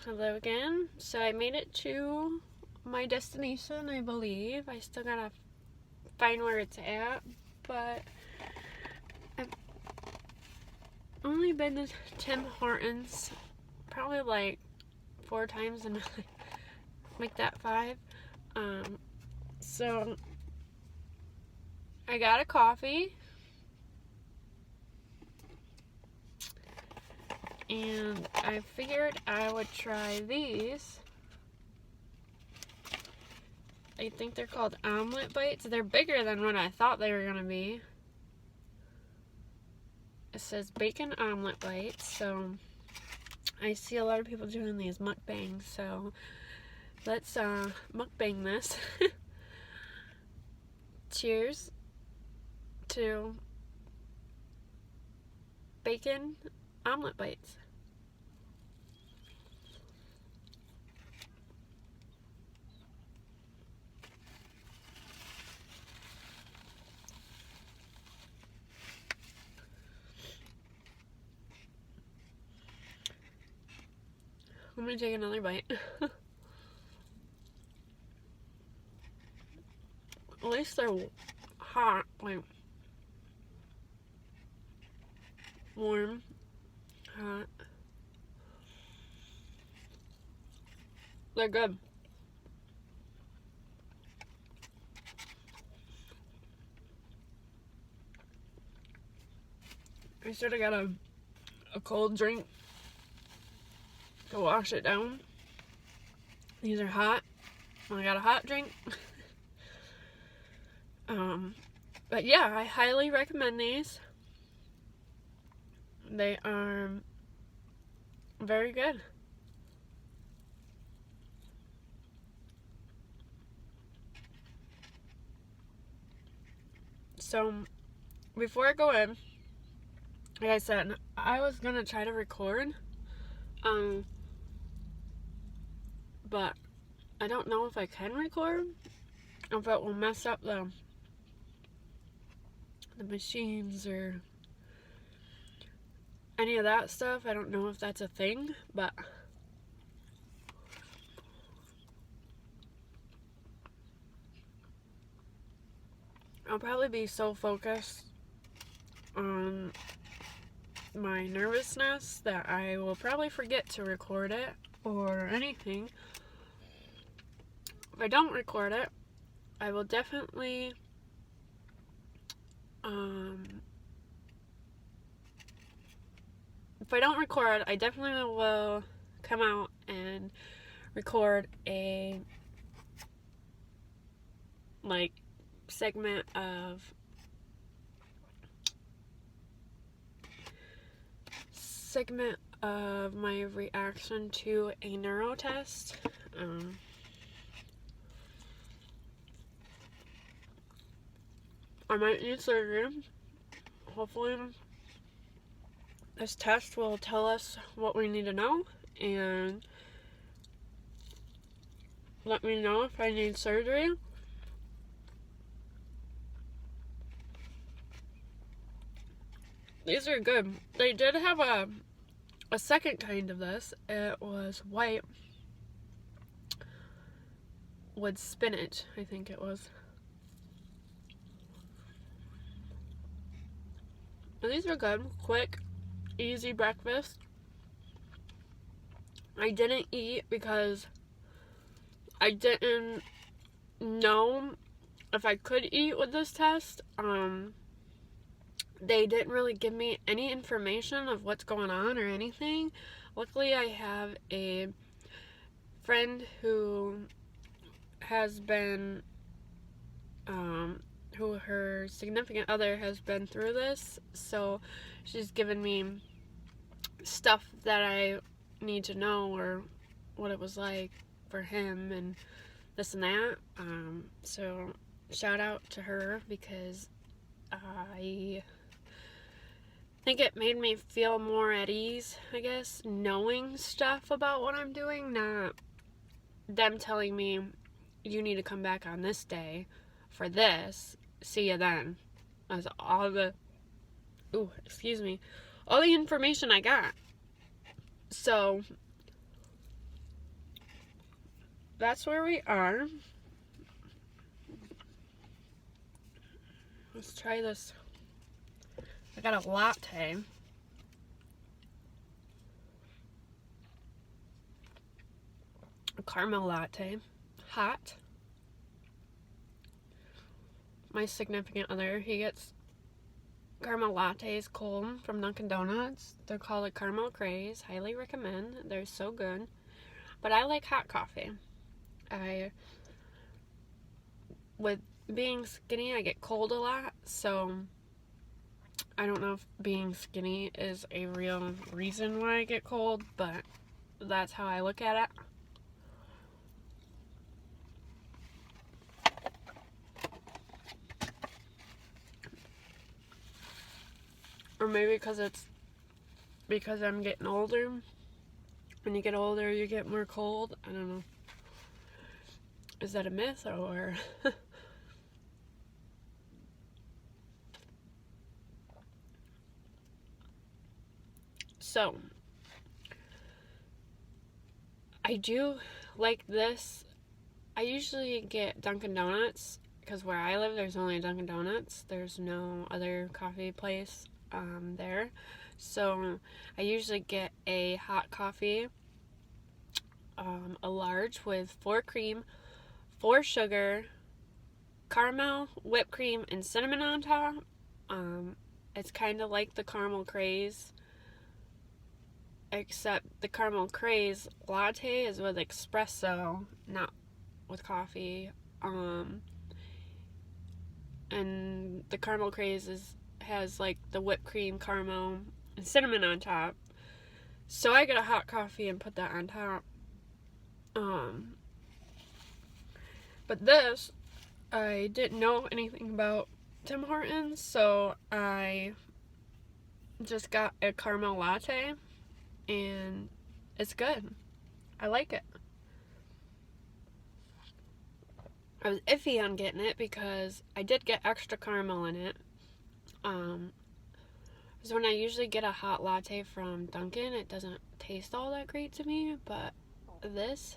Hello again. So I made it to my destination, I believe. I still gotta find where it's at, but I've only been to Tim Hortons probably like 4 times and make that 5. So I got a coffee and I figured I would try these. I think they're called omelet bites. They're bigger than what I thought they were gonna be. It says bacon omelet bites, so I see a lot of people doing these mukbangs, so let's mukbang this. Cheers to bacon omelet bites. I'm gonna take another bite. At least they're hot, like warm, hot. They're good. I should have got a cold drink to wash it down. These are hot. I got a hot drink. But yeah, I highly recommend these. They are very good. So, before I go in, like I said, I was gonna try to record, but I don't know if I can record, if it will mess up the machines or any of that stuff. I don't know if that's a thing, but I'll probably be so focused on my nervousness that I will probably forget to record it or anything. If I don't record it, I will definitely if I don't record, I definitely will come out and record a segment of my reaction to a neuro test. I might need surgery. Hopefully this test will tell us what we need to know and let me know if I need surgery. These are good. They did have a second kind of this. It was white with spinach, I think it was. And these are good. Quick, easy breakfast. I didn't eat because I didn't know if I could eat with this test. They didn't really give me any information of what's going on or anything. Luckily, I have a friend who has been, who her significant other has been through this, so she's given me stuff that I need to know, or what it was like for him and this and that. So shout out to her, because I think it made me feel more at ease, I guess, knowing stuff about what I'm doing, not them telling me you need to come back on this day for this, see you then. That's all the all the information I got. So that's where we are. Let's try this. I got a latte. A caramel latte. Hot. My significant other, he gets caramel lattes cold from Dunkin' Donuts. They're called a caramel craze. Highly recommend. They're so good. But I like hot coffee. With being skinny, I get cold a lot, so I don't know if being skinny is a real reason why I get cold, but that's how I look at it. Or maybe because I'm getting older. When you get older, you get more cold. I don't know. Is that a myth or... So, I do like this. I usually get Dunkin' Donuts because where I live, there's only a Dunkin' Donuts. There's no other coffee place there. So, I usually get a hot coffee, a large with 4 cream, 4 sugar, caramel, whipped cream, and cinnamon on top. It's kind of like the caramel craze, except the caramel craze latte is with espresso, not with coffee. And the caramel craze has like the whipped cream, caramel, and cinnamon on top. So I get a hot coffee and put that on top. But this, I didn't know anything about Tim Hortons, so I just got a caramel latte, and it's good. I like it. I was iffy on getting it because I did get extra caramel in it. So when I usually get a hot latte from Dunkin', it doesn't taste all that great to me, but this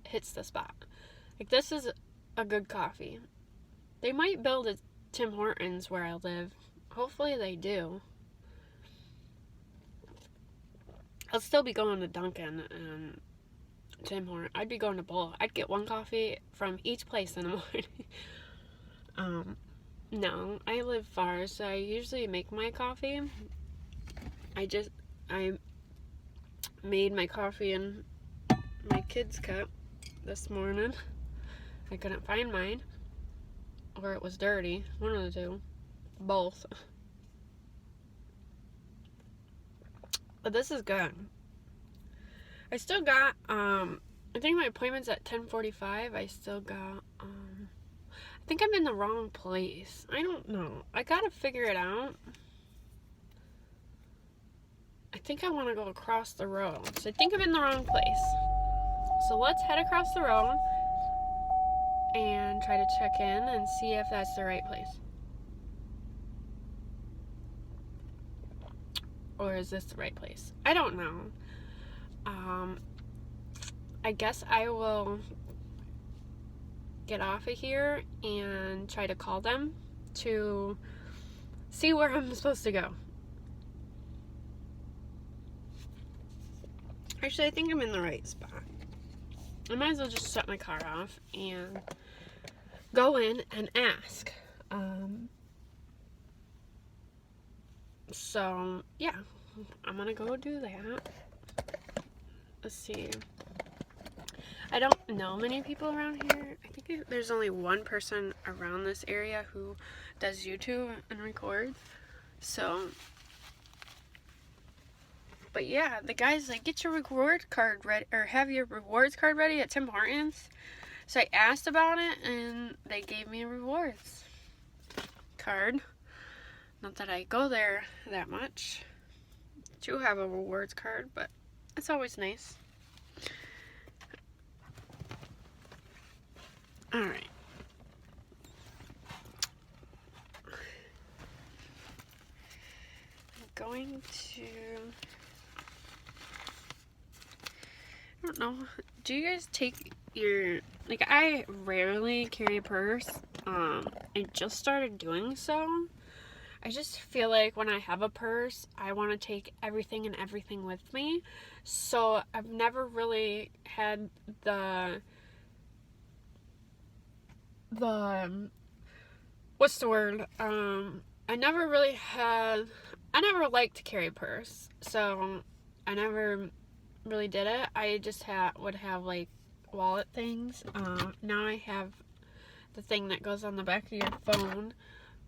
hits the spot. Like, this is a good coffee. They might build a Tim Hortons where I live. Hopefully they do. I'll still be going to Dunkin' and Tim Hortons. I'd be going to both. I'd get one coffee from each place in the morning. No, I live far, so I usually make my coffee. I made my coffee in my kid's cup this morning. I couldn't find mine, or it was dirty. One of the two. Both. But this is good. I still got, I think my appointment's at 10:45. I still got, I think I'm in the wrong place. I don't know. I gotta figure it out. I think I want to go across the road. So I think I'm in the wrong place. So let's head across the road and try to check in and see if that's the right place. Or is this the right place? I don't know. I guess I will get off of here and try to call them to see where I'm supposed to go. Actually, I think I'm in the right spot. I might as well just shut my car off and go in and ask. So, yeah, I'm gonna go do that. Let's see. I don't know many people around here. I think there's only one person around this area who does YouTube and records. So, but yeah, the guy's like, get your reward card ready, or have your rewards card ready at Tim Hortons. So I asked about it, and they gave me a rewards card. Not that I go there that much to have a rewards card, but it's always nice. Alright. I'm going to... I don't know. Do you guys take I rarely carry a purse. I just started doing so. I just feel like when I have a purse, I want to take everything and everything with me. So I've never really had the what's the word? I never liked to carry a purse. So I never really did it. I just would have like wallet things. Now I have the thing that goes on the back of your phone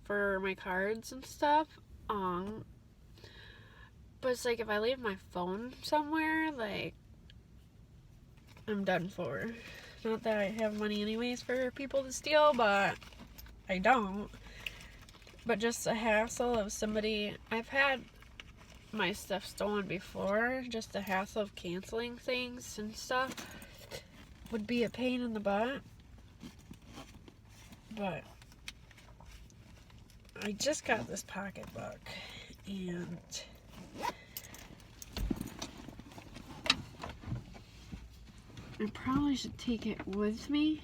for my cards and stuff. But it's like if I leave my phone somewhere, like, I'm done for. Not that I have money anyways for people to steal, but I don't. But just the hassle of somebody, I've had my stuff stolen before, just the hassle of canceling things and stuff would be a pain in the butt. But I just got this pocketbook, and I probably should take it with me.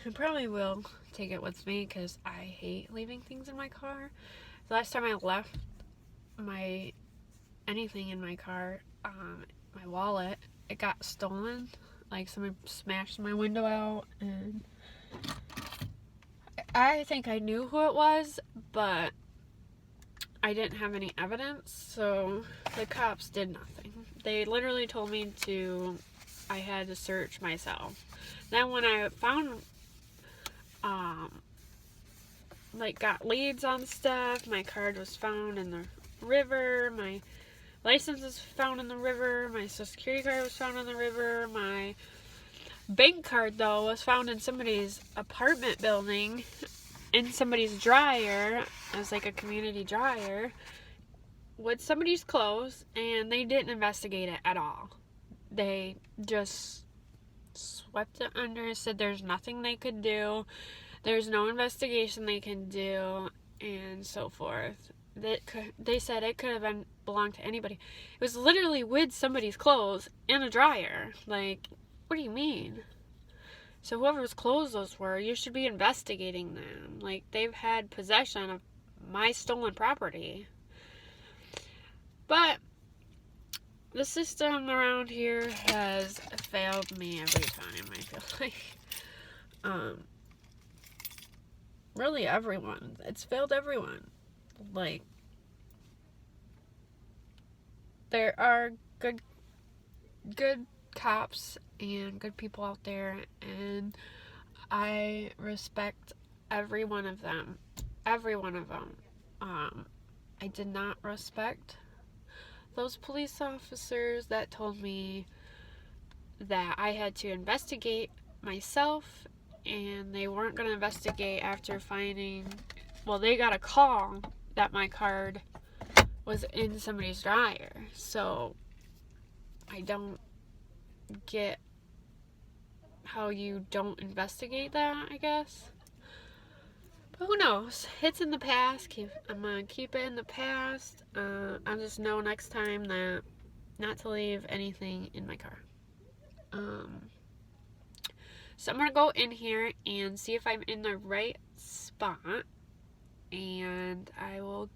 I probably will take it with me because I hate leaving things in my car. The last time I left anything in my car, my wallet, it got stolen. Like, somebody smashed my window out, and I think I knew who it was, but I didn't have any evidence, so the cops did nothing. They literally told me I had to search myself. Then when I found, got leads on stuff, my card was found in the river, my license was found in the river, my social security card was found in the river, my bank card, though, was found in somebody's apartment building, in somebody's dryer. It was like a community dryer with somebody's clothes, and they didn't investigate it at all. They just swept it under, said there's nothing they could do, there's no investigation they can do, and so forth. They said it could have belonged to anybody. It was literally with somebody's clothes in a dryer. Like, what do you mean? So whoever's clothes those were, you should be investigating them. Like, they've had possession of my stolen property. But the system around here has failed me every time, I feel like. Really everyone. It's failed everyone. Like, there are good cops and good people out there, and I respect every one of them. Every one of them. I did not respect those police officers that told me that I had to investigate myself, and they weren't going to investigate after they got a call that my card was in somebody's dryer. So I don't get how you don't investigate that, I guess. But who knows? It's in the past. I'm going to keep it in the past. I'll just know next time that not to leave anything in my car. So I'm going to go in here and see if I'm in the right spot. And I will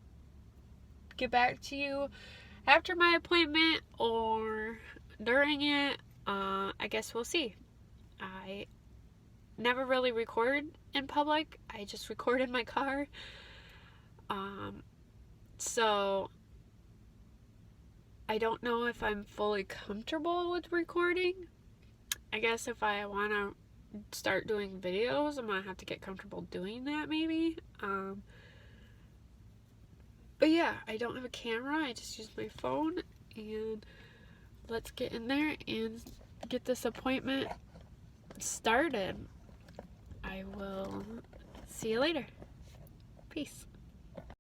get back to you after my appointment or during it. I guess we'll see. I never really record in public. I just record in my car. So I don't know if I'm fully comfortable with recording. I guess if I want to start doing videos, I'm gonna have to get comfortable doing that, maybe. But yeah, I don't have a camera. I just use my phone, and let's get in there and get this appointment started. I will see you later. Peace.